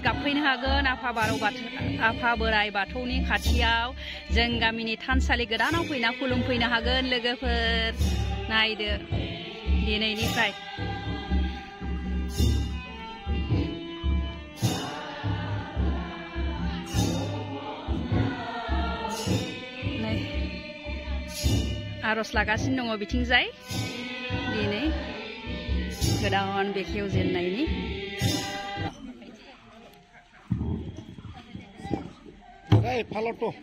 गाबफैनो हागोन आफा बोराइ बाथौनि खाथियाव जों गामिनि थानसालि गोदानाव फैना खुलुमफैनो हागोन लोगोफोर नायदो दिनैनिफ्राय आरज लागासिनो दङ बिथिंजाय दिनै गोदान बेखेवजेननायनि Hey, paloto.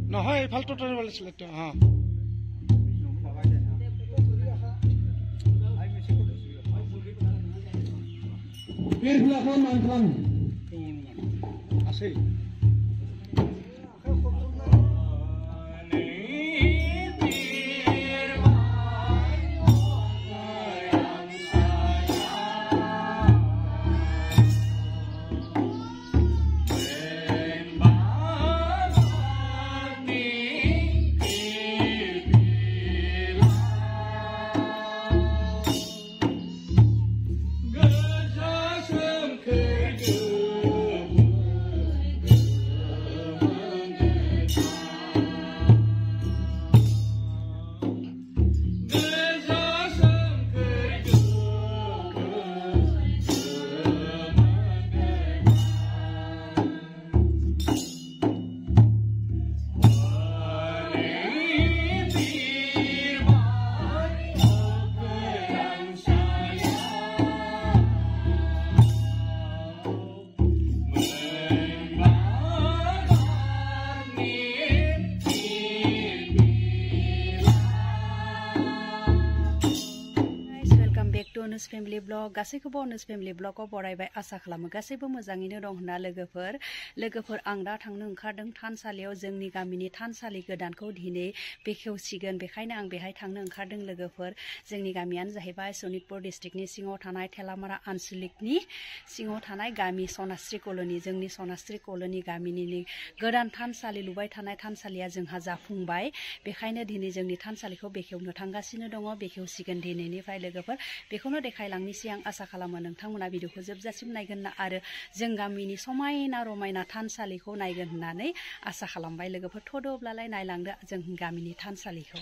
No, hey, paloto to the select. Ha. Bir belakang mantran. Asih. Onus Family Blog गासैखौबो Onus Family Blog आव बरायबाय आसा खालामो गासैबो मोजाङैनो दं होनना लोगोफोर आं दा थांनो ओंखारदों थानसालियाव जोंनि गामिनि थानसालि गोदानखौ दिनै बेखेवसिगोन बेखायनो आं बेहाय थांनो ओंखारदों लोगोफोर जोंनि गामियानो जाहैबाय सनितपुर डिस्ट्रिक्टनि सिङाव थानाय थेलामारा आनसलिकनि सिङाव थानाय गामि सनास्रि कलनी जोंनि सनास्रि कलनी गामिनि गोदान थानसालि लुबाय थानाय थानसालिया जोंहा जाफुंबाय बेखायनो दिनै जोंनि थानसालिखौ बेखेवनो थांगासिनो दङ बेखेवसिगोन दिनैनिफ्राय लोगोफोर बेखौनो देखायलांनोसै आं आसा खालामो नोंथांमोना भिडिअखौ जोबजासिम नायगोन ना आरो जों गामिनि समायना रमायना थानसालिखौ नायगोन होननानै आसा खालामबाय लोगोफोर थदोब्लालाय नायलांदो जों गामिनि थानसालिखौ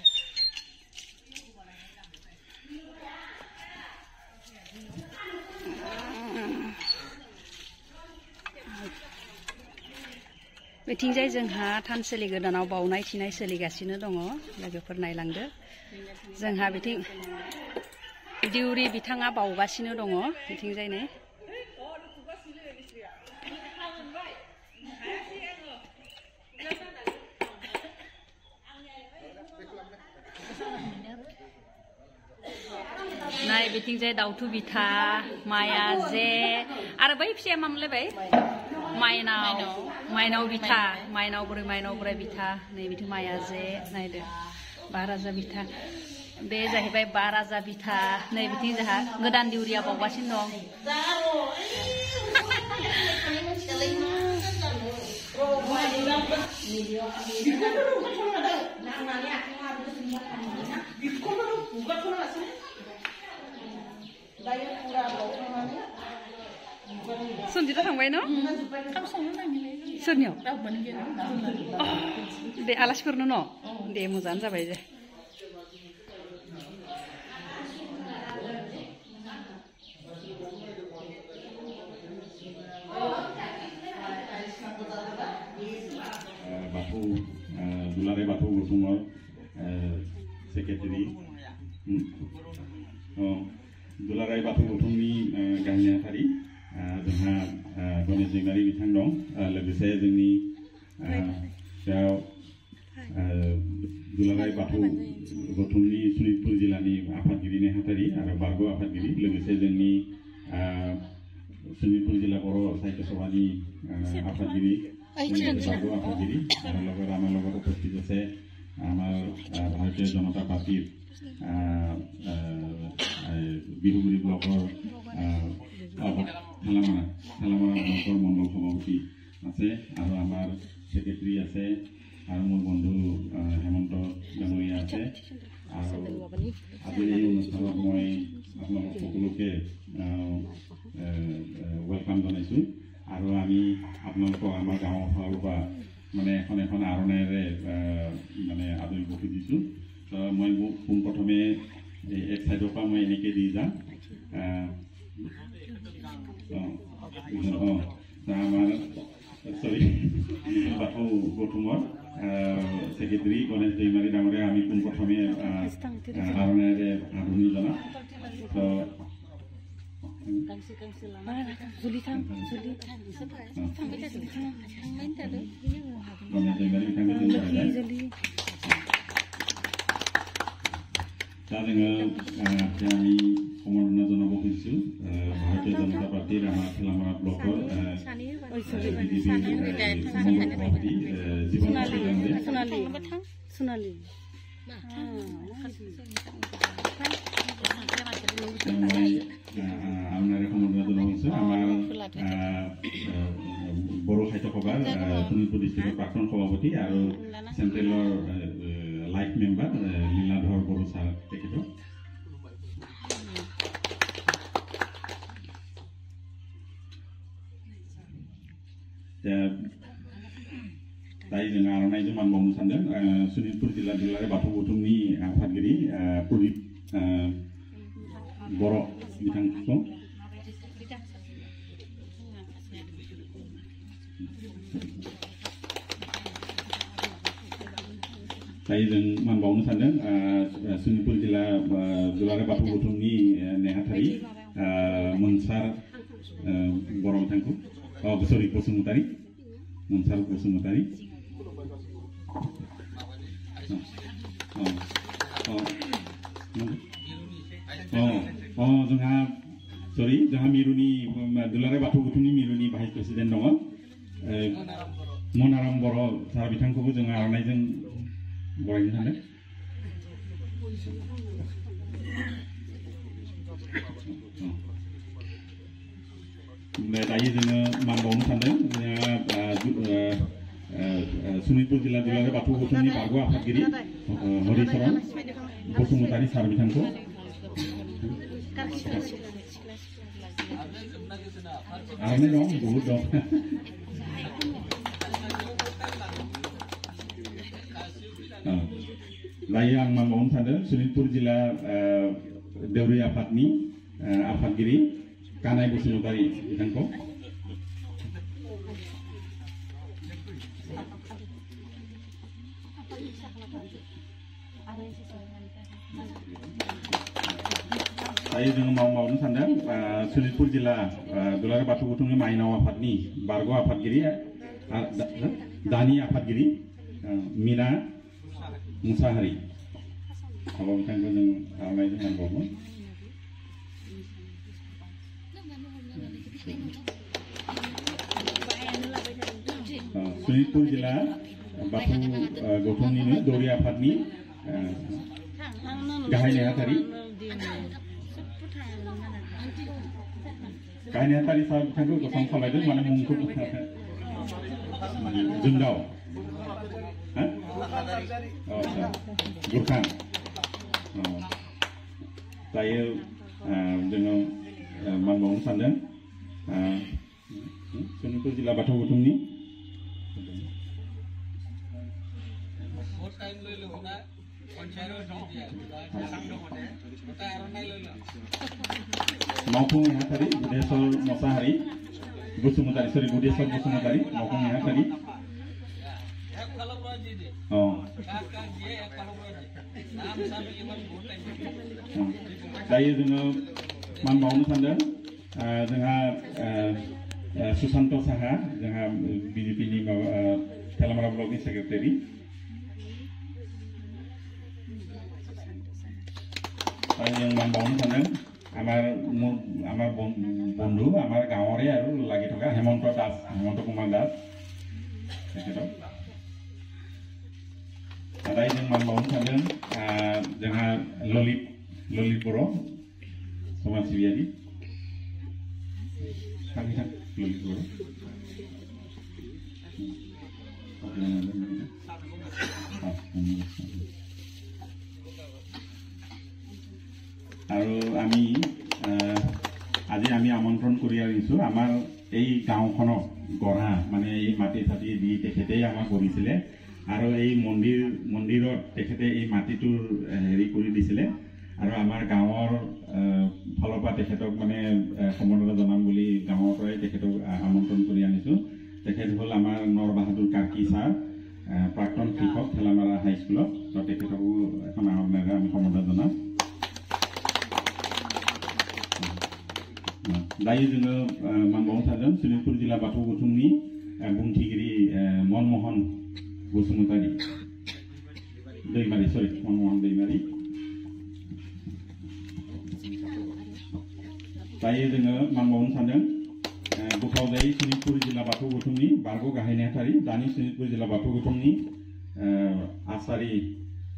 बेथिंजाय जोंहा थानसालि गोदानाव बावनाय थिनाय सोलिगासिनो दङ लोगोफोर नायलांदो जोंहा बिथिं दिउरि बिथाङा बावगासिनो दङ बिथिंजायनो नाय बिथिंजाय दाउथु बिथा माया जे आरो बै फिसाया मामोनलाय बै माइनाव बिथा माइनाव बोराय बिथा नै बिथिं माया जे नायदो बाराजा बिथा बे जाहैबाय बाराजा बिथा नै बिथिं जोंहा गोदान दिउरिया बावगासिनो दं सन्जिता थांबाय न सोरनियाव दे आलासिफोरनो न दे मोजाङानो जाबाय दे दुलाराय बाथौ गौथुमाव सेक्रेटारि दुलाराय बाथौ गौथुमनि गाहाय नेहाथारि जोंहा गणेश दैमारि बिथां दं लोगोसे जोंनि दुलाराय बाथौ गौथुमनि सनितपुर जिल्लानि आफादगिरि नेहाथारि आरो बारग' आफादगिरि लोगोसे जोंनि सनितपुर जिल्ला बर' साहित्य सभानि आफादगिरि बारग' आफादगिरि आरो লগত আমাৰ লগত উপস্থিত আছে আমাৰ ভাৰতীয় জনতা পাৰ্টিৰ বিহুগুৰি ব্লকৰ থালামাৰা ব্লকৰ মণ্ডল সভাপতি আছে আৰু আমাৰ সেক্ৰেটাৰী আছে আৰু মোৰ বন্ধু হেমন্ত ডাঙৰীয়া আছে আৰু আজিৰ এই অনুষ্ঠানত মই আপোনালোক সকলোকে ৱেলকাম জনাইছোঁ আৰু আমি আপোনালোকক আমাৰ গাঁৱৰ ফালৰ পৰা মানে এখন আৰণাইৰে মানে আদৰিব খুজিছোঁ তো মই পোনপ্ৰথমে এক চাইডৰ পৰা মই এনেকৈ দি যাম আমাৰ চৰি বাথৌ গৌথুমৰ সেক্ৰেটাৰী গণেশ দৈমাৰী ডাঙৰীয়া আমি পোনপ্ৰথমে আৰণাইৰে আদৰণি জনাম তো আমি সম্বৰ্ধনা জনাব খুজিছোঁ ভাৰতীয় জনতা পাৰ্টীৰ আমাৰ থালামাৰা ব্লকৰ আপোনাৰে সম্বৰ্ধনা জনাব খুজিছোঁ আমাৰ বড়ো সাহিত্য সভাৰ শোণিতপুৰ ডিষ্ট্ৰিক্টৰ প্ৰাক্তন সভাপতি আৰু চেণ্ট্ৰেলৰ life member Liladhar Boro sir তেখেতক दायो जों आर'नाइजों मान बावनो सानदों सनितपुर जिल्ला दुलाराय बाथौ गौथुमनि आफादगिरि प्रदीप बर' बिथांखौ दायो जों मान बावनो सानदों सनितपुर जिल्ला दुलाराय बाथौ गौथुमनि नेहाथारि मोनसार बर' बिथांखौ सरि बसुमतारी मोनसार बसुमतारी जोंहा सरि जोंहा मिरुनि दुलाराय बाथौ गौथुमनि मिरुनि भाइस प्रेसिडेन्ट दङ मनाराम बर' सार बिथांखौबो जों आर'नाइजों बरायनो सानदों दायो जोङो मान बावनो सानदों सनितपुर जिल्ला दुलाराय बाथौ गौथुमनि बारग' आफादगिरि हरिचरन बसुमतारी सार बिथांखौ आर'नाइ दं बहुद दं दायो आं मान बावनो सानदों सनितपुर जिल्ला देउरि आफादनि आफादगिरि कानाय बसुमतारी बिथांखौ दायो जों मावनो सानदों सनितपुर जिल्ला दुलाराय बाथौ गौथुमनि माइनाव आफादनि बारग' आफादगिरि दानि आफादगिरि मीना मुसाहारि बिथांखौ जों आर'नाइजों मान बावो सनितपुर जिल्ला बाथौ गौथुमनिनो दौरि आफादनि गाहाय नेहाथारि सार बिथांखौ गसं खालामदों माने मुंखौ जोंदाव गुरखां दायो जोङो मान बावनो सानदों सनितपुर जिल्ला बाथौ गौथुमनि मावफुं नेहाथारि बुदेश्वर मोसाहारि बसुमतारी सरि बुदेश्वर बसुमतारी मावफुं नेहाथारि दायो जोङो मान बावनो सानदों जोंहा सुशांत साहा जोंहा बीजेपीनि माबा थालामारा ब्लकनि सेक्रेटारि তাই जों मान बावनो सानदों आमार बंधु आमार गाँवरे आरो लागि থকা हेमंत कुमार दास तेखेतक ताई जों मान बावनो सानदों जोंहा ललित बर' समाज सिबियारि ललित बर' আৰু আমি আজি আমি আমন্ত্ৰণ কৰি আহিছোঁ আমাৰ এই গাঁওখনক গঢ়া মানে এই মাটি চাটি দি তেখেতেই আমাক কৰিছিলে আৰু এই মন্দিৰত তেখেতে এই মাটিটোৰ হেৰি কৰি দিছিলে আৰু আমাৰ গাঁৱৰ ফালৰ পৰা তেখেতক মানে সম্বৰ্ধনা জনাম বুলি গাঁৱৰ পৰাই তেখেতক আমন্ত্ৰণ কৰি আনিছোঁ। তেখেত হ'ল আমাৰ নৰবাহাদুৰ কাৰ্কি ছাৰ প্ৰাক্তন শিক্ষক ঠেলামাৰা হাইস্কুলত তেখেতকো এখন আহ্বানেৰে আমি সম্বৰ্ধনা জনাম। दायो जोङो मानबावनो सानदों शोणितपुर जिल्ला बाथौ गौथुमनि बुंथिगिरि मनमोहन बसुमतारी दैमारि मनमोहन दैमारि दायो जोङो मानबावनो सानदों गोपावजायि शोणितपुर जिल्ला बाथौ गौथुमनि बारग' गाहाय नेहाथारि दानि शोणितपुर जिल्ला बाथौ गौथुमनि आसारि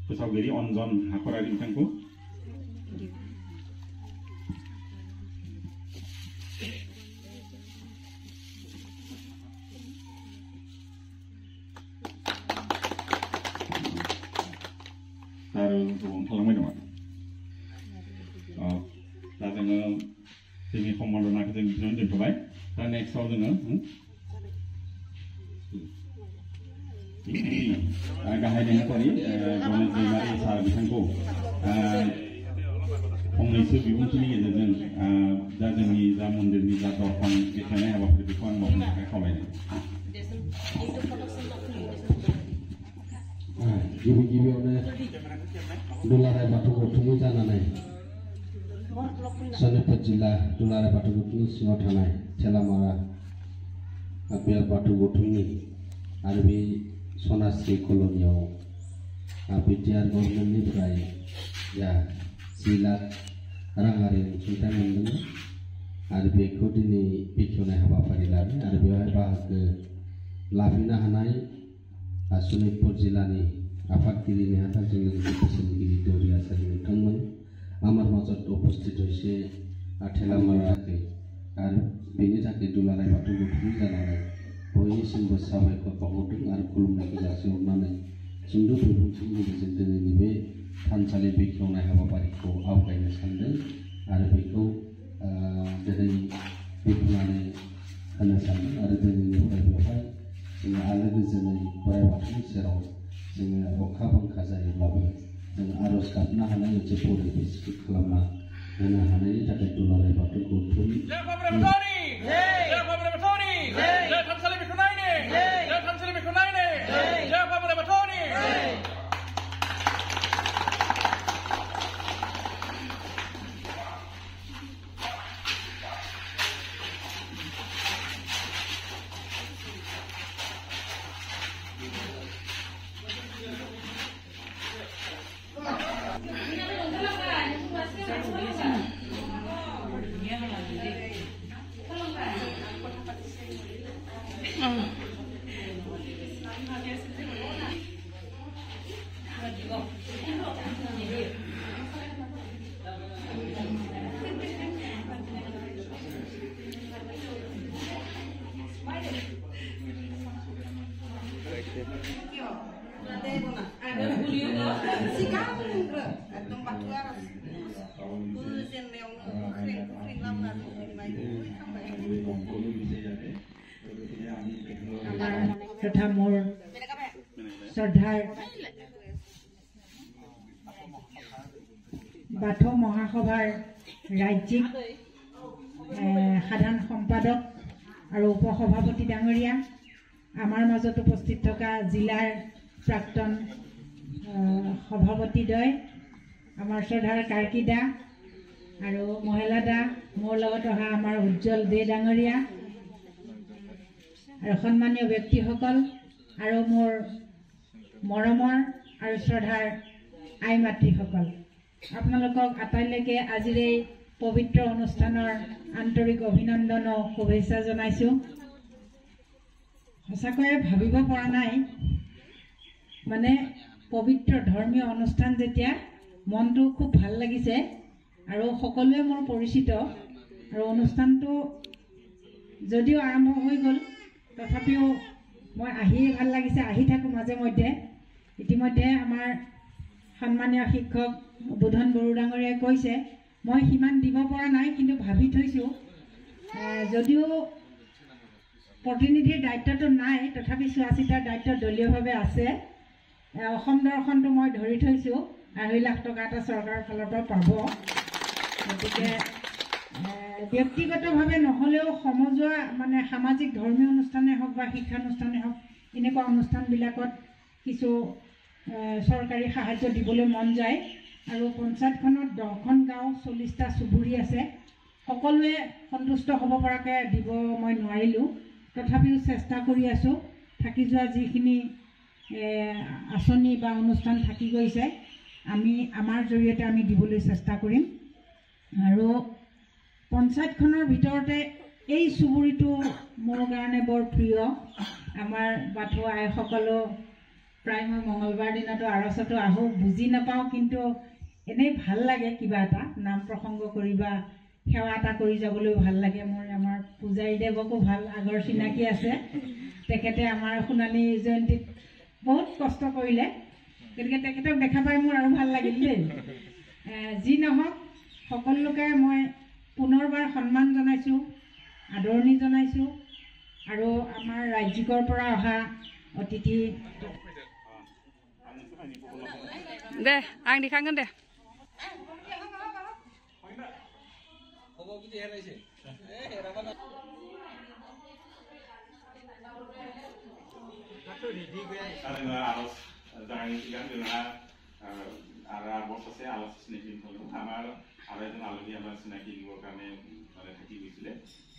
फोसावगिरि अन्जन हाखरारि बिथांखौ खालामबाय दङ दा जोङो जोंनि सम्बर्धनाखौ जों बिदिनो दोनथ'बाय दा नेक्स्टआव जोङो गाहाय नेहाथारि गणेश दैमारि सार बिथांखौ फंनैसो बिबुंथिनि गेजेरजों दा जोंनि जा मन्दिरनि जा दर्पण बेखेवनाय हाबाफारि बेखौ आं मावनो थाखाय खावलायदों। गिबियावनो दुलाराय बाथौ गौथुमनि जानानै शोणितपुर जिल्ला दुलाराय बाथौ गौथुमनि सिङाव थानाय थेलामारा बेयाव बाथौ गौथुमनि आरो बे सनास्रि कल'नियाव बिटिआर गभर्नमेन्टनिफ्राय 10 लाख राङारि अनसुंथाइ मोनदोंमोन आरो बेखौ दिनै बेखेवनाय हाबाफारि लादों आरो बेवहाय बाहागो लाफैनो हानाय शोणितपुर जिल्लानि आफादगिरि नेहाथारजों लोगोसे बोसोनगिरि दौरि आसारि नोंथांमोन आमार माजत उपस्थित হৈছে थेलामाराखै आरो बेनि थाखाय दुलाराय बाथौ गौथुमनि जानानै बयनिसिमबो साबायखर बावहरदों आरो खुलुमनायखौ जासिहरनानै सुंद' बिबुंथिनि गेजेरजों दिनैनि बे थानसालि बेखेवनाय हाबाफारिखौ आवगायनो सानदों आरो बेखौ दिनै बेखेवनानै होनो सानदों आरो दिनैनिफ्राय बेवहाय जोङो आलो गोजोनै बोराइ बाथौनि सेराव जोङो अखा बांखा जायोब्लाबो जों आर'ज गाबनो हानाय मोनसे परिबेस खालामना होनो हानायनि थाखाय दुलाराय बाथौ गौथुम तथा मोर श्रद्धार बाथौ महासभार राज्यिक साधारण सम्पादक और उपसभापति डांगरिया आमार मजत उपस्थित थका जिलार प्राक्तन सभापति द्वय आमार श्रद्धार कार्की दा और महिला दा मोर लगत अहा आमार उज्जवल दे डांगरिया और सम्मान्य व्यक्तिসকল और मोर मरমৰ और श्रद्धार आई मातृসকল আপোনালোকক আটাইলৈকে আজিৰ এই পবিত্ৰ অনুষ্ঠানৰ আন্তৰিক অভিনন্দন আৰু শুভেচ্ছা জনাইছোঁ। সঁচাকৈয়ে ভাবিব পৰা নাই, মানে পবিত্ৰ ধৰ্মীয় অনুষ্ঠান যেতিয়া মনটো খুব ভাল লাগিছে আৰু সকলোৱে মোৰ পৰিচিত আৰু অনুষ্ঠানটো যদিও আৰম্ভ হৈ গ'ল তথাপিও মই আহিয়ে ভাল লাগিছে, আহি থাকোঁ মাজে মধ্যে। ইতিমধ্যে আমাৰ সন্মানীয় শিক্ষক বুধন বড়ো ডাঙৰীয়াই কৈছে মই সিমান দিব পৰা নাই, কিন্তু ভাবি থৈছোঁ যদিও প্ৰতিনিধিৰ দায়িত্বটো নাই তথাপি চোৱা চিতাৰ দায়িত্ব দলীয়ভাৱে আছে। অসম দৰ্শনটো মই ধৰি থৈছোঁ, 2.5 লাখ টকা এটা চৰকাৰৰ ফালৰ পৰা পাব। গতিকে ব্যক্তিগতভাৱে নহ'লেও সমজুৱা মানে সামাজিক ধৰ্মীয় অনুষ্ঠানেই হওক বা শিক্ষানুষ্ঠানেই হওক এনেকুৱা অনুষ্ঠানবিলাকত কিছু চৰকাৰী সাহায্য দিবলৈ মন যায়। আৰু পঞ্চায়তখনত 10খন গাঁও 40টা চুবুৰী আছে, সকলোৱে সন্তুষ্ট হ'ব পৰাকৈ দিব মই নোৱাৰিলোঁ, তথাপিও চেষ্টা কৰি আছোঁ। থাকি যোৱা যিখিনি আঁচনি বা অনুষ্ঠান থাকি গৈছে আমি আমাৰ জৰিয়তে আমি দিবলৈ চেষ্টা কৰিম। আৰু পঞ্চায়তখনৰ ভিতৰতে এই চুবুৰীটো মোৰ কাৰণে বৰ প্ৰিয়। আমাৰ বাথৌ আইসকলো প্ৰায় মই মঙলবাৰ দিনতো আৰচতো আহোঁ, বুজি নাপাওঁ কিন্তু এনেই ভাল লাগে, কিবা এটা নাম প্ৰসংগ কৰি বা সেৱা এটা কৰি যাবলৈও ভাল লাগে। মোৰ আমাৰ পূজাৰীদেৱকো ভাল আগৰ চিনাকি আছে, তেখেতে আমাৰ সোণালী জয়ন্তীত বহুত কষ্ট কৰিলে, গতিকে তেখেতক দেখা পাই মোৰ আৰু ভাল লাগিল দেই। যি নহওক সকলোকে মই পুনৰবাৰ সন্মান জনাইছোঁ, আদৰণি জনাইছোঁ। আৰু আমাৰ ৰাজ্যিকৰ পৰা অহা অতিথি দে आं दिखांगोन दे আলহী আমাৰ চিনাকি দিবৰ কাৰণে মানে থাকি গৈছিলে,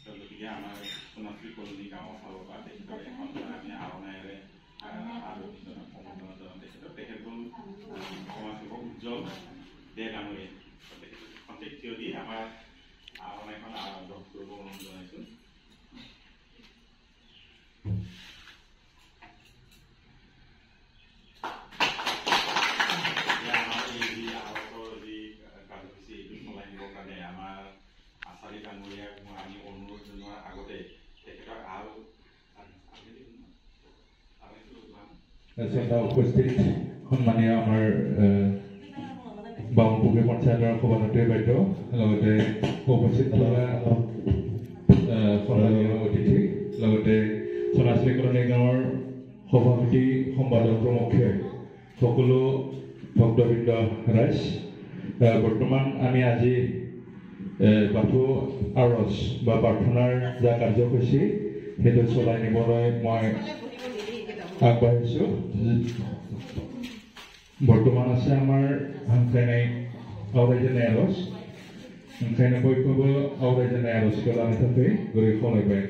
গতিকে আমাৰ সোণাশ্ৰী কলনী গাঁৱৰ ফালৰ পৰা তেখেতক এখন আমি আৰণাইৰে তেখেত হ'ল সমাজসেৱক উজ্জ্বল দে ডাঙৰীয়া। তেখেত থিয় দি আমাৰ আৰণাইখন আৰম্ভ কৰিব অনুৰোধ জনাইছোঁ। উপস্থিত সন্মানীয় আমাৰ বামুপুখুৰী পঞ্চায়তৰ সভাপতি বাইদেউ, লগতে উপস্থিত থকা সন্মানীয় অতিথি, লগতে সোণাশ্ৰী কলনী গাঁৱৰ সভাপতি সম্পাদক প্ৰমুখ্যে সকলো ভক্তবৃন্দ ৰাইজ, বৰ্তমান আমি আজি বাথৌ আৰজ বা প্ৰাৰ্থনাৰ যা কাৰ্যসূচী সেইটো চলাই নিবলৈ মই আগবাঢ়িছোঁ। বৰ্তমান আছে আমাৰ हांख्रायनाय आवरायजेननाय आरज, ओंखायनो बयखौबो आवरायजेननाय आरजखौ लानो थाखाय गुरै खावलायबाय।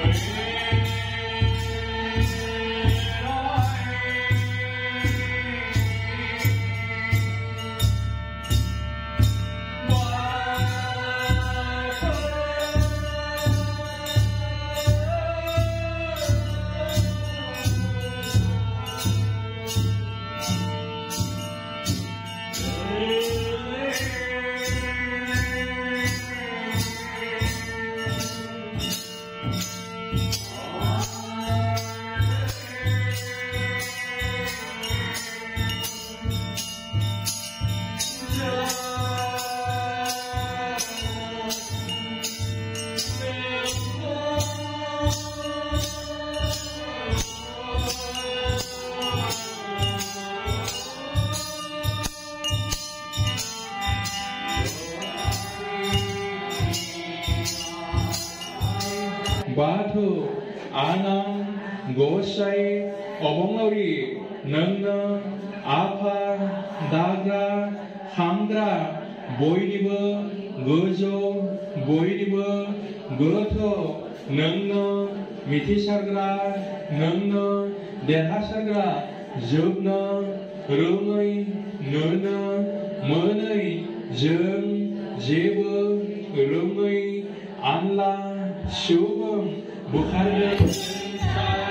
Amen. बाथौ आनां गसाइ अबंलावरि नोंनो आफा दाग्रा खांग्रा बयनिबो गोजौ बयनिबो गोथौ नोंनो मिथिसारग्रा नोंनो देरहासारग्रा जोबनो रोङै नुनो मोनै जों जेबो रोङै आनला सुबुं बुखारदों